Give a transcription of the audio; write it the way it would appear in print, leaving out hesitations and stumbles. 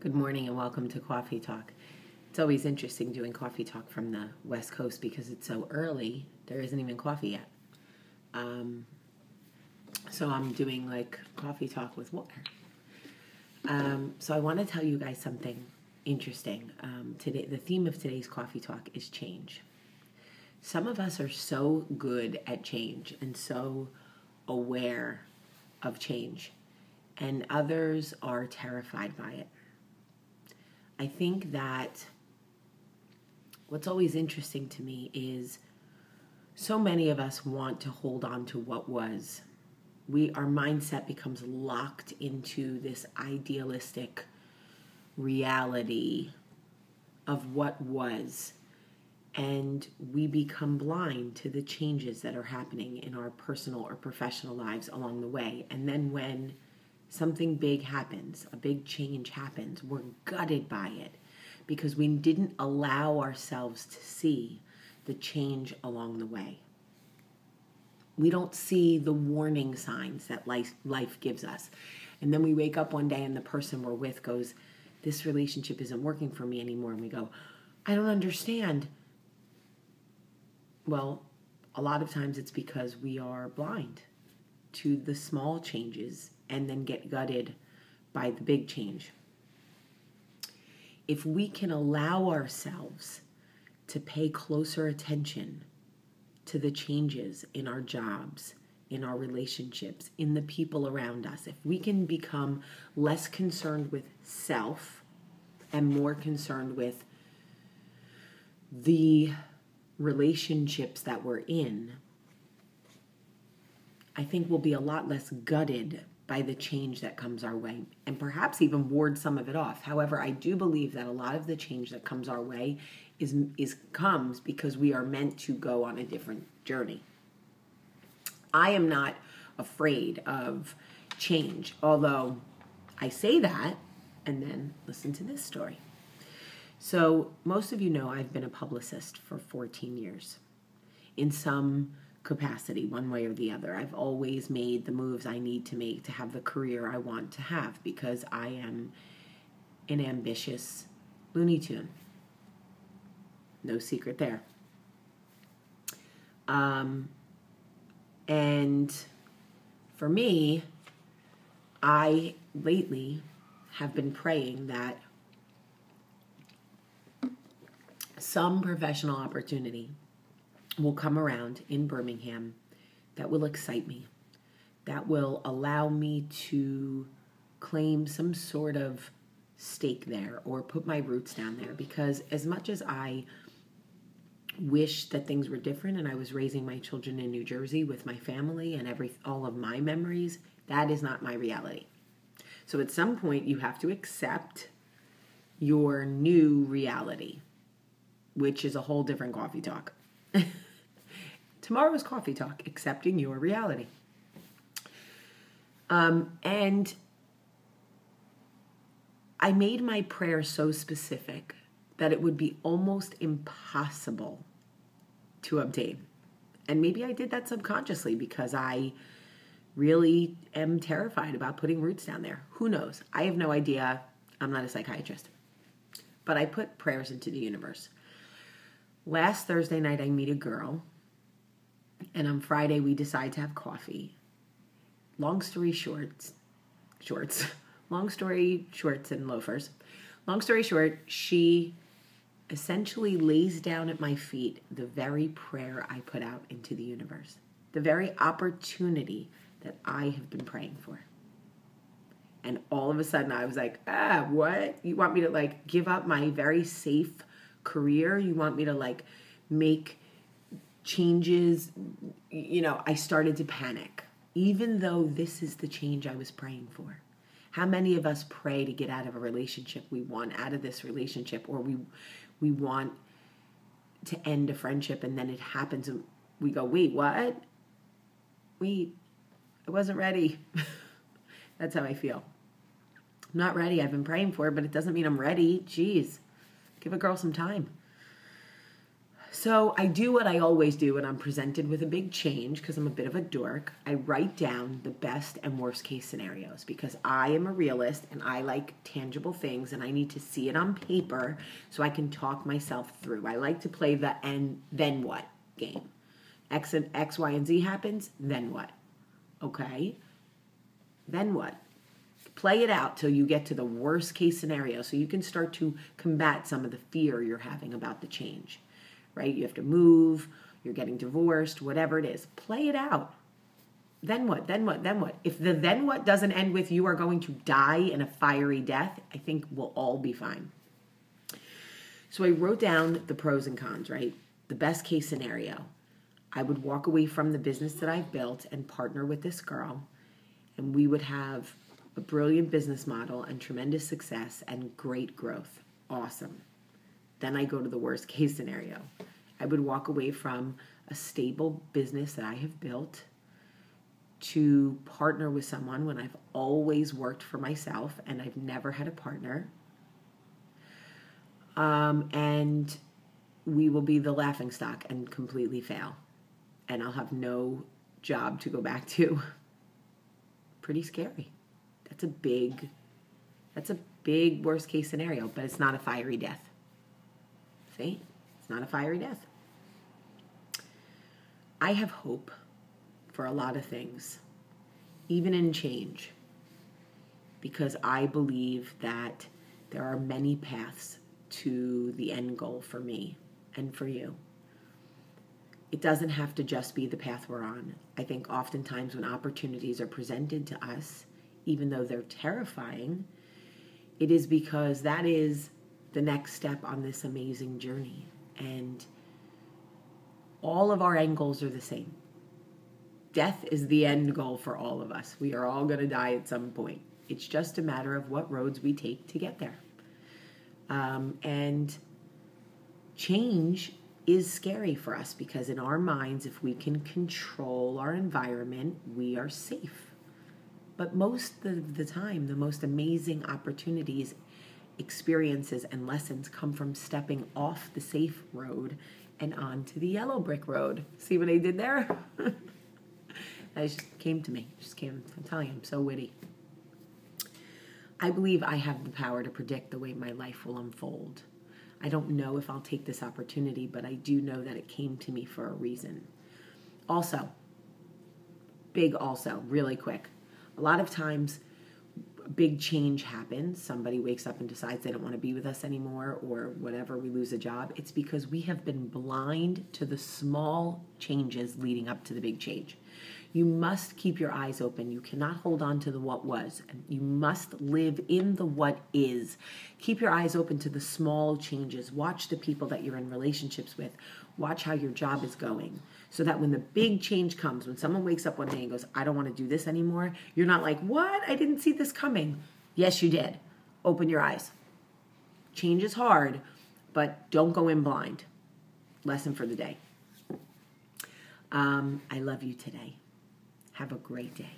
Good morning and welcome to Cawfeetawk. It's always interesting doing Cawfeetawk from the West Coast because it's so early, there isn't even coffee yet. So I'm doing like Cawfeetawk with water. So I want to tell you guys something interesting. Today, the theme of today's Cawfeetawk is change. Some of us are so good at change and so aware of change, and others are terrified by it. I think that what's always interesting to me is so many of us want to hold on to what was. Our mindset becomes locked into this idealistic reality of what was, and we become blind to the changes that are happening in our personal or professional lives along the way. And then when something big happens, a big change happens, we're gutted by it because we didn't allow ourselves to see the change along the way. We don't see the warning signs that life gives us. And then we wake up one day and the person we're with goes, "This relationship isn't working for me anymore." And we go, "I don't understand." Well, a lot of times it's because we are blind to the small changes and then get gutted by the big change. If we can allow ourselves to pay closer attention to the changes in our jobs, in our relationships, in the people around us, if we can become less concerned with self and more concerned with the relationships that we're in, I think we'll be a lot less gutted by the change that comes our way and perhaps even ward some of it off. However, I do believe that a lot of the change that comes our way comes because we are meant to go on a different journey. I am not afraid of change, although I say that, and then listen to this story. So most of you know I've been a publicist for 14 years in some capacity, one way or the other. I've always made the moves I need to make to have the career I want to have because I am an ambitious Looney Tune. No secret there. And for me, I lately have been praying that some professional opportunity will come around in Birmingham that will excite me, that will allow me to claim some sort of stake there or put my roots down there. Because as much as I wish that things were different and I was raising my children in New Jersey with my family and all of my memories, that is not my reality. So at some point you have to accept your new reality, which is a whole different Cawfeetawk. Tomorrow's Cawfeetawk, accepting your reality. And I made my prayer so specific that it would be almost impossible to obtain. And maybe I did that subconsciously because I really am terrified about putting roots down there. Who knows? I have no idea. I'm not a psychiatrist. But I put prayers into the universe. Last Thursday night, I meet a girl, and on Friday, we decide to have coffee. Long story short, long story shorts and loafers. Long story short, she essentially lays down at my feet the very prayer I put out into the universe, the very opportunity that I have been praying for. And all of a sudden, I was like, what? You want me to give up my very safe career? You want me to make changes? I started to panic, even though this is the change I was praying for. How many of us pray to get out of a relationship we want out of this relationship, or we want to end a friendship, and then it happens and we go, wait, what? Wait, I wasn't ready. That's how I feel. I'm not ready. I've been praying for it, but it doesn't mean I'm ready. Jeez, give a girl some time. So I do what I always do when I'm presented with a big change, because I'm a bit of a dork. I write down the best and worst case scenarios, because I am a realist and I like tangible things and I need to see it on paper so I can talk myself through. I like to play the and then what game. X, Y, and Z happens, then what? Okay? Then what? Play it out till you get to the worst case scenario so you can start to combat some of the fear you're having about the change. Right? You have to move, you're getting divorced, whatever it is. Play it out. Then what? Then what? Then what? If the then what doesn't end with you are going to die in a fiery death, I think we'll all be fine. So I wrote down the pros and cons, right? The best case scenario. I would walk away from the business that I've built and partner with this girl, and we would have a brilliant business model and tremendous success and great growth. Awesome. Then I go to the worst case scenario. I would walk away from a stable business that I have built to partner with someone when I've always worked for myself and I've never had a partner. And we will be the laughingstock and completely fail. And I'll have no job to go back to. Pretty scary. That's a big worst case scenario, but it's not a fiery death. See? It's not a fiery death. I have hope for a lot of things, even in change, because I believe that there are many paths to the end goal for me and for you. It doesn't have to just be the path we're on. I think oftentimes when opportunities are presented to us, even though they're terrifying, it is because that is the next step on this amazing journey. And all of our end goals are the same. Death is the end goal for all of us. We are all going to die at some point. It's just a matter of what roads we take to get there. And change is scary for us because in our minds, if we can control our environment, we are safe. But most of the time, the most amazing opportunities, experiences, and lessons come from stepping off the safe road and onto the yellow brick road. See what I did there? That just came to me. I'm telling you, I'm so witty. I believe I have the power to predict the way my life will unfold. I don't know if I'll take this opportunity, but I do know that it came to me for a reason. Also, really quick. A lot of times, a big change happens. Somebody wakes up and decides they don't want to be with us anymore or whatever, we lose a job. It's because we have been blind to the small changes leading up to the big change. You must keep your eyes open. You cannot hold on to the what was. You must live in the what is. Keep your eyes open to the small changes. Watch the people that you're in relationships with. Watch how your job is going. So that when the big change comes, when someone wakes up one day and goes, I don't want to do this anymore, you're not like, what? I didn't see this coming. Yes, you did. Open your eyes. Change is hard, but don't go in blind. Lesson for the day. I love you today. Have a great day.